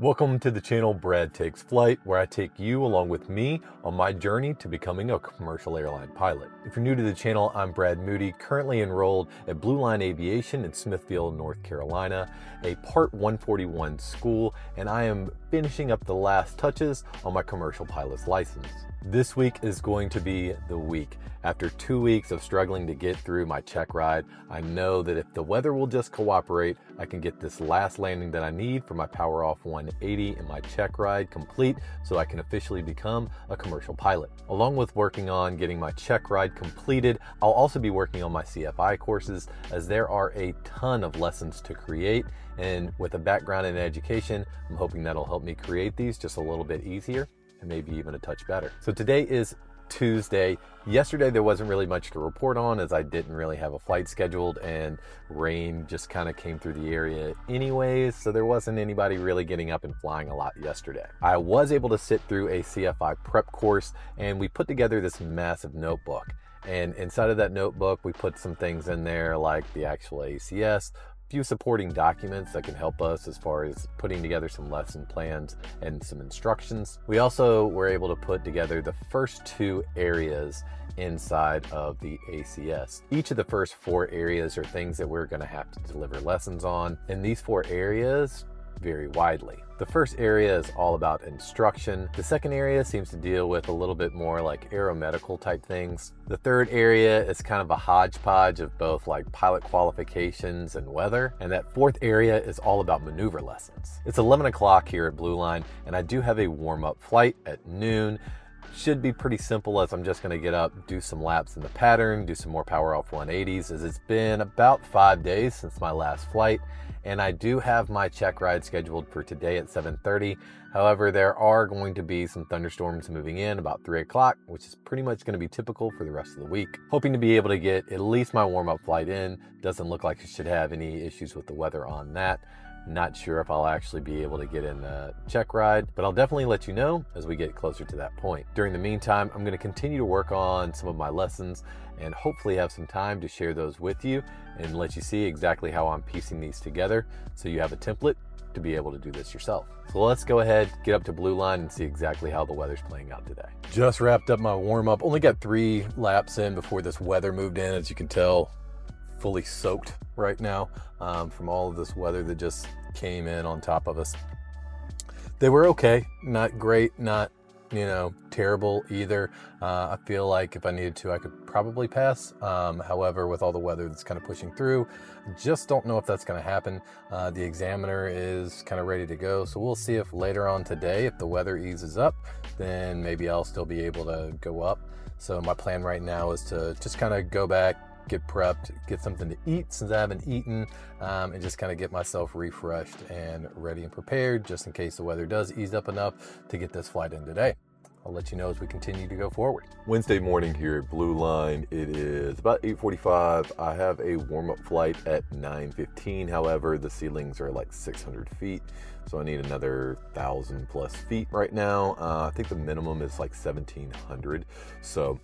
Welcome to the channel Brad Takes Flight, where I take you along with me on my journey to becoming a commercial airline pilot. If you're new to the channel, I'm Brad Moody, currently enrolled at Blue Line Aviation in Smithfield, North Carolina, a Part 141 school, and I am finishing up the last touches on my commercial pilot's license. This week is going to be the week. After 2 weeks of struggling to get through my check ride, I know that if the weather will just cooperate, I can get this last landing that I need for my power off 180 and my check ride complete so I can officially become a commercial pilot. Along with working on getting my check ride completed, I'll also be working on my CFI courses, as there are a ton of lessons to create, and with a background in education, I'm hoping that'll help me create these just a little bit easier and maybe even a touch better. So today is Tuesday. Yesterday there wasn't really much to report on, as I didn't really have a flight scheduled and rain just kind of came through the area anyways, so there wasn't anybody really getting up and flying a lot yesterday. I was able to sit through a CFI prep course, and we put together this massive notebook, and inside of that notebook we put some things in there like the actual ACS, few supporting documents that can help us as far as putting together some lesson plans and some instructions. We also were able to put together the first two areas inside of the ACS. Each of the first four areas are things that we're going to have to deliver lessons on, and these four areas vary widely. The first area is all about instruction. The second area seems to deal with a little bit more like aeromedical type things. The third area is kind of a hodgepodge of both like pilot qualifications and weather. And that fourth area is all about maneuver lessons. It's 11 o'clock here at Blue Line, and I do have a warm-up flight at noon. Should be pretty simple, as I'm just going to get up, do some laps in the pattern, do some more power off 180s, as it's been about 5 days since my last flight, and I do have my check ride scheduled for today at 7:30. However, there are going to be some thunderstorms moving in about 3 o'clock, which is pretty much going to be typical for the rest of the week. Hoping to be able to get at least my warm-up flight in. Doesn't look like I should have any issues with the weather on that. Not sure if I'll actually be able to get in the check ride, but I'll definitely let you know as we get closer to that point. During the meantime, I'm going to continue to work on some of my lessons and hopefully have some time to share those with you and let you see exactly how I'm piecing these together so you have a template to be able to do this yourself. So let's go ahead, get up to Blue Line and see exactly how the weather's playing out today. Just wrapped up my warm-up. Only got 3 laps in before this weather moved in. As you can tell, fully soaked right now from all of this weather that just came in on top of us. They were okay, not great, not terrible either. I feel like if I needed to, I could probably pass. However, with all the weather that's kind of pushing through, just don't know if that's going to happen. The examiner is kind of ready to go, so we'll see if later on today, if the weather eases up, then maybe I'll still be able to go up. So my plan right now is to just kind of go back, get prepped, get something to eat since I haven't eaten, and just kind of get myself refreshed and ready and prepared just in case the weather does ease up enough to get this flight in today. I'll let you know as we continue to go forward. Wednesday morning here at Blue Line. It is about 8:45. I have a warm-up flight at 9:15. However, the ceilings are like 600 feet, so I need another 1,000 plus feet right now. I think the minimum is like 1,700. So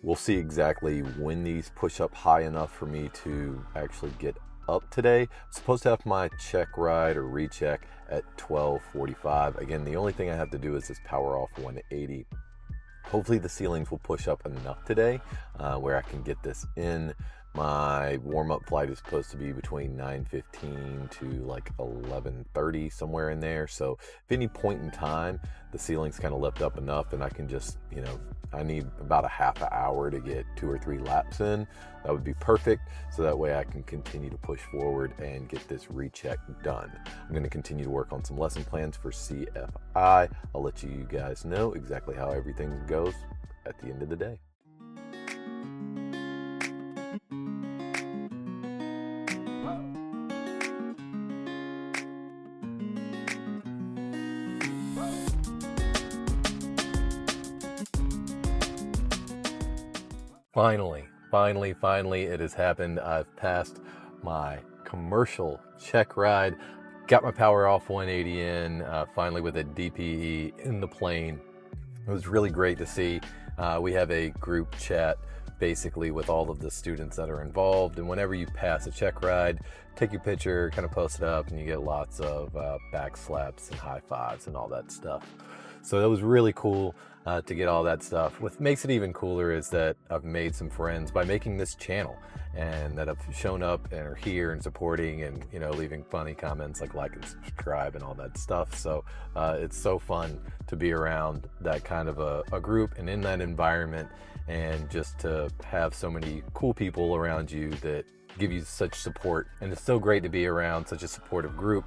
we'll see exactly when these push up high enough for me to actually get up today. I'm supposed to have my check ride or recheck at 12:45. Again, the only thing I have to do is this power off 180. Hopefully the ceilings will push up enough today where I can get this in. My warm-up flight is supposed to be between 9:15 to like 11:30, somewhere in there. So if any point in time the ceilings kind of lift up enough and I can just, I need about a half an hour to get 2 or 3 laps in, that would be perfect. So that way I can continue to push forward and get this recheck done. I'm going to continue to work on some lesson plans for CFI. I'll let you guys know exactly how everything goes at the end of the day. Finally, it has happened. I've passed my commercial check ride, got my power off 180 in, finally with a DPE in the plane. It was really great to see. We have a group chat basically with all of the students that are involved, and whenever you pass a check ride, take your picture, kind of post it up, and you get lots of back slaps and high fives and all that stuff. So that was really cool to get all that stuff. What makes it even cooler is that I've made some friends by making this channel, and that have shown up and are here and supporting, and leaving funny comments like and subscribe and all that stuff. So it's so fun to be around that kind of a group and in that environment, and just to have so many cool people around you that give you such support. And it's so great to be around such a supportive group.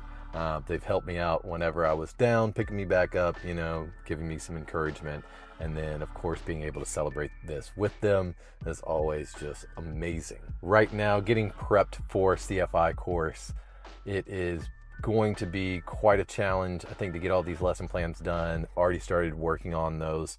They've helped me out whenever I was down, picking me back up, giving me some encouragement. And then, of course, being able to celebrate this with them is always just amazing. Right now, getting prepped for CFI course, it is going to be quite a challenge, I think, to get all these lesson plans done. Already started working on those.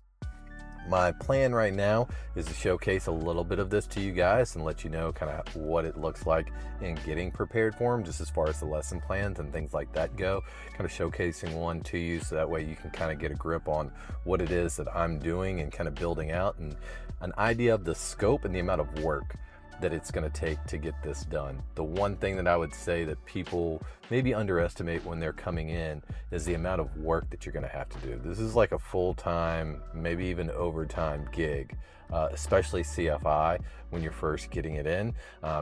My plan right now is to showcase a little bit of this to you guys and let you know kind of what it looks like in getting prepared for them, just as far as the lesson plans and things like that go. Kind of showcasing one to you so that way you can kind of get a grip on what it is that I'm doing and kind of building out, and an idea of the scope and the amount of work that it's going to take to get this done. The one thing that I would say that people maybe underestimate when they're coming in is the amount of work that you're going to have to do. This is like a full-time, maybe even overtime gig, especially CFI when you're first getting it in,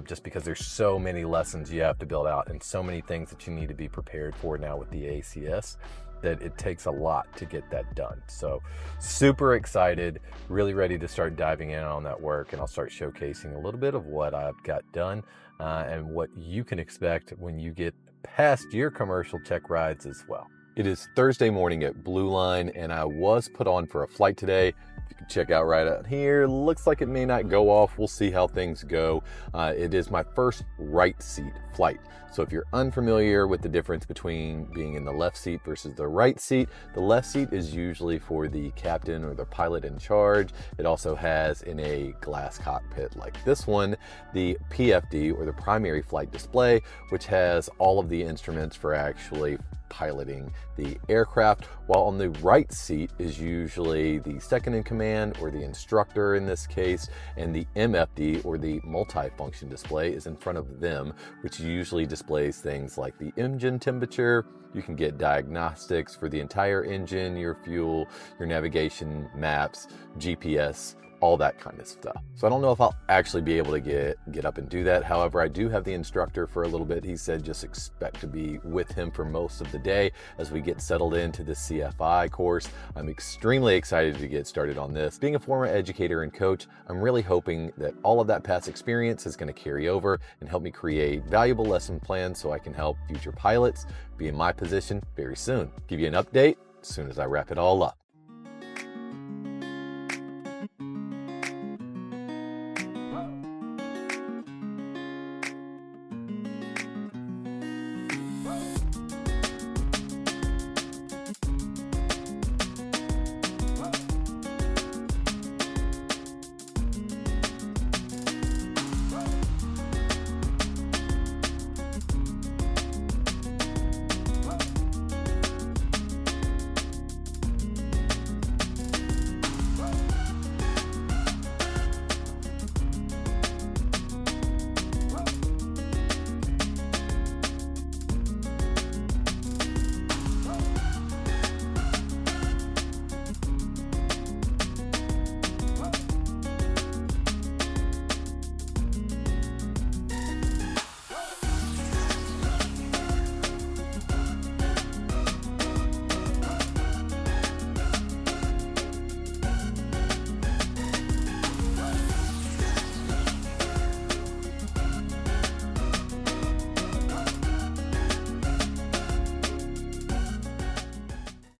just because there's so many lessons you have to build out and so many things that you need to be prepared for now with the ACS, that it takes a lot to get that done. So super excited, really ready to start diving in on that work, and I'll start showcasing a little bit of what I've got done and what you can expect when you get past your commercial check rides as well. It is Thursday morning at Blue Line, and I was put on for a flight today. If you can check out right out here, looks like it may not go off. We'll see how things go. It is my first right seat flight. So if you're unfamiliar with the difference between being in the left seat versus the right seat, the left seat is usually for the captain or the pilot in charge. It also has, in a glass cockpit like this one, the PFD, or the primary flight display, which has all of the instruments for actually piloting the aircraft, while on the right seat is usually the second in command, or the instructor in this case, and the MFD, or the multi-function display, is in front of them, which usually displays things like the engine temperature. You can get diagnostics for the entire engine, your fuel, your navigation, maps, GPS, all that kind of stuff. So I don't know if I'll actually be able to get up and do that. However, I do have the instructor for a little bit. He said just expect to be with him for most of the day as we get settled into the CFI course. I'm extremely excited to get started on this. Being a former educator and coach, I'm really hoping that all of that past experience is going to carry over and help me create valuable lesson plans so I can help future pilots be in my position very soon. Give you an update as soon as I wrap it all up.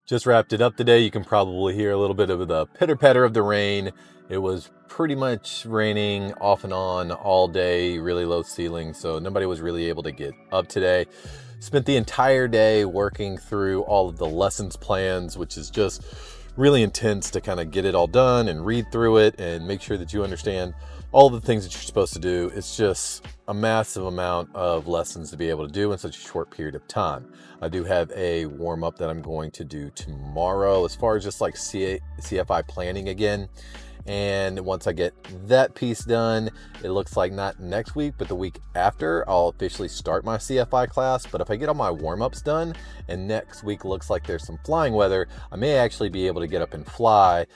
Just wrapped it up today. You can probably hear a little bit of the pitter patter of the rain. It was pretty much raining off and on all day, really low ceiling, so nobody was really able to get up today. Spent the entire day working through all of the lessons plans, which is just really intense to kind of get it all done and read through it and make sure that you understand all the things that you're supposed to do. It's just a massive amount of lessons to be able to do in such a short period of time. I do have a warm-up that I'm going to do tomorrow as far as just like CFI planning again. And once I get that piece done, it looks like not next week, but the week after, I'll officially start my CFI class. But if I get all my warm-ups done and next week looks like there's some flying weather, I may actually be able to get up and fly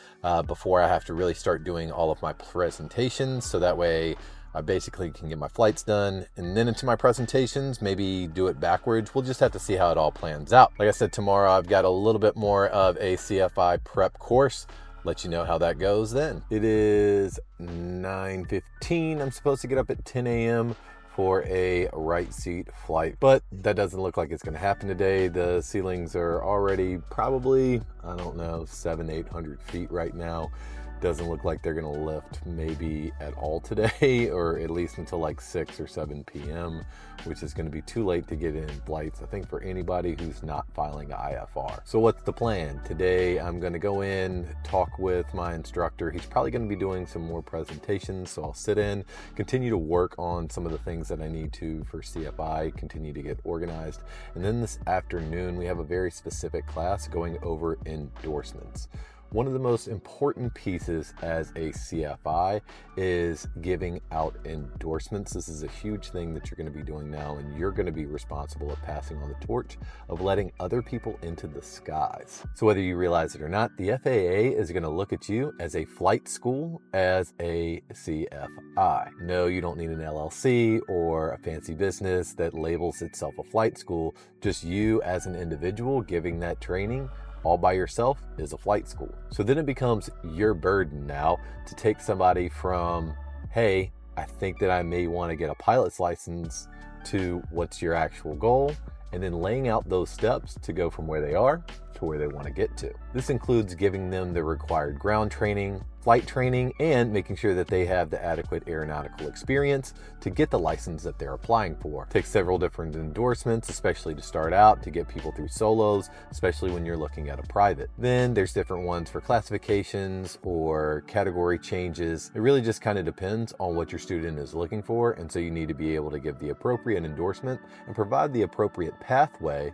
before I have to really start doing all of my presentations. So that way I basically can get my flights done and then into my presentations, maybe do it backwards. We'll just have to see how it all plans out. Like I said, tomorrow I've got a little bit more of a CFI prep course. Let you know how that goes then. It is 9:15. I'm supposed to get up at 10 a.m. for a right seat flight, but that doesn't look like it's gonna happen today. The ceilings are already probably, I don't know, 700-800 feet right now. Doesn't look like they're gonna lift maybe at all today, or at least until like 6 or 7 p.m., which is gonna be too late to get in flights, I think, for anybody who's not filing IFR. So what's the plan? Today, I'm gonna go in, talk with my instructor. He's probably gonna be doing some more presentations, so I'll sit in, continue to work on some of the things that I need to for CFI, continue to get organized. And then this afternoon, we have a very specific class going over endorsements. One of the most important pieces as a CFI is giving out endorsements. This is a huge thing that you're going to be doing now, and you're going to be responsible of passing on the torch of letting other people into the skies. So whether you realize it or not, the FAA is going to look at you as a flight school, as a CFI. No, you don't need an LLC or a fancy business that labels itself a flight school. Just you as an individual giving that training all by yourself is a flight school. So then it becomes your burden now to take somebody from, hey, I think that I may want to get a pilot's license, to what's your actual goal, and then laying out those steps to go from where they are to where they want to get to. This includes giving them the required ground training, flight training, and making sure that they have the adequate aeronautical experience to get the license that they're applying for. It takes several different endorsements, especially to start out, to get people through solos, especially when you're looking at a private. Then there's different ones for classifications or category changes. It really just kind of depends on what your student is looking for, and so you need to be able to give the appropriate endorsement and provide the appropriate pathway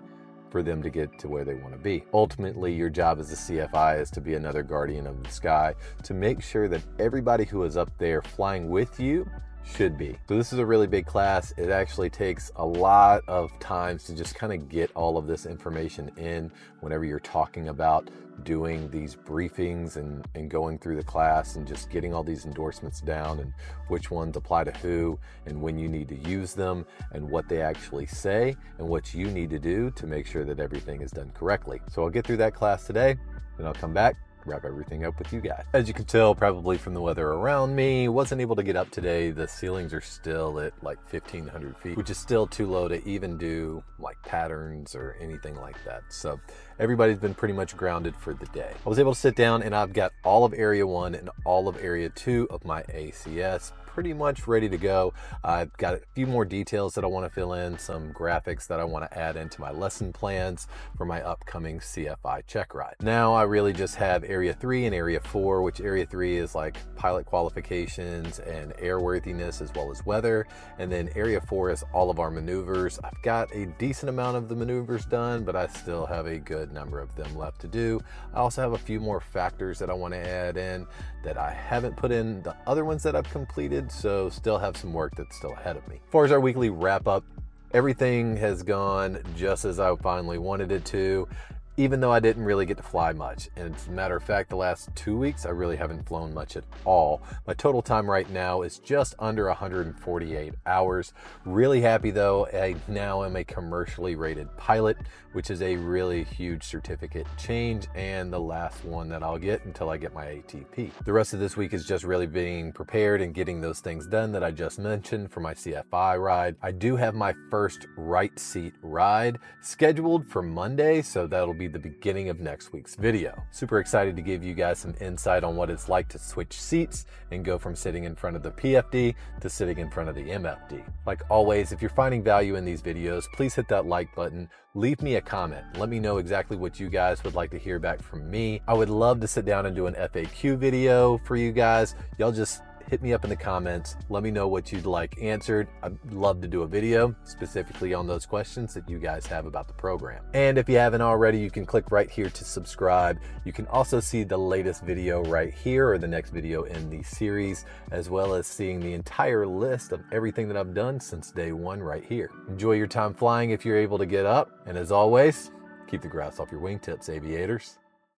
for them to get to where they want to be. Ultimately, your job as a CFI is to be another guardian of the sky, to make sure that everybody who is up there flying with you should be. So this is a really big class. It actually takes a lot of times to just kind of get all of this information in whenever you're talking about doing these briefings and going through the class and just getting all these endorsements down and which ones apply to who and when you need to use them and what they actually say and what you need to do to make sure that everything is done correctly. So I'll get through that class today, then I'll come back, wrap everything up with you guys. As you can tell probably from the weather around me, wasn't able to get up today. The ceilings are still at like 1,500 feet, which is still too low to even do like patterns or anything like that. So everybody's been pretty much grounded for the day. I was able to sit down and I've got all of Area 1 and all of Area 2 of my ACS pretty much ready to go. I've got a few more details that I want to fill in, some graphics that I want to add into my lesson plans for my upcoming CFI Checkride. Now I really just have Area 3 and Area 4, which Area 3 is like pilot qualifications and airworthiness as well as weather. And then Area 4 is all of our maneuvers. I've got a decent amount of the maneuvers done, but I still have a good number of them left to do. I also have a few more factors that I want to add in that I haven't put in the other ones that I've completed, so still have some work that's still ahead of me. As far as our weekly wrap up, everything has gone just as I finally wanted it to, even though I didn't really get to fly much. And as a matter of fact, the last 2 weeks, I really haven't flown much at all. My total time right now is just under 148 hours. Really happy though, I now am a commercially rated pilot, which is a really huge certificate change and the last one that I'll get until I get my ATP. The rest of this week is just really being prepared and getting those things done that I just mentioned for my CFI ride. I do have my first right seat ride scheduled for Monday, so that'll be the beginning of next week's video. Super excited to give you guys some insight on what it's like to switch seats and go from sitting in front of the PFD to sitting in front of the MFD. Like always, if you're finding value in these videos, please hit that like button, leave me a comment. Let me know exactly what you guys would like to hear back from me. I would love to sit down and do an FAQ video for you guys. Y'all just hit me up in the comments. Let me know what you'd like answered. I'd love to do a video specifically on those questions that you guys have about the program. And if you haven't already, you can click right here to subscribe. You can also see the latest video right here, or the next video in the series, as well as seeing the entire list of everything that I've done since day one right here. Enjoy your time flying if you're able to get up. And as always, keep the grass off your wingtips, aviators.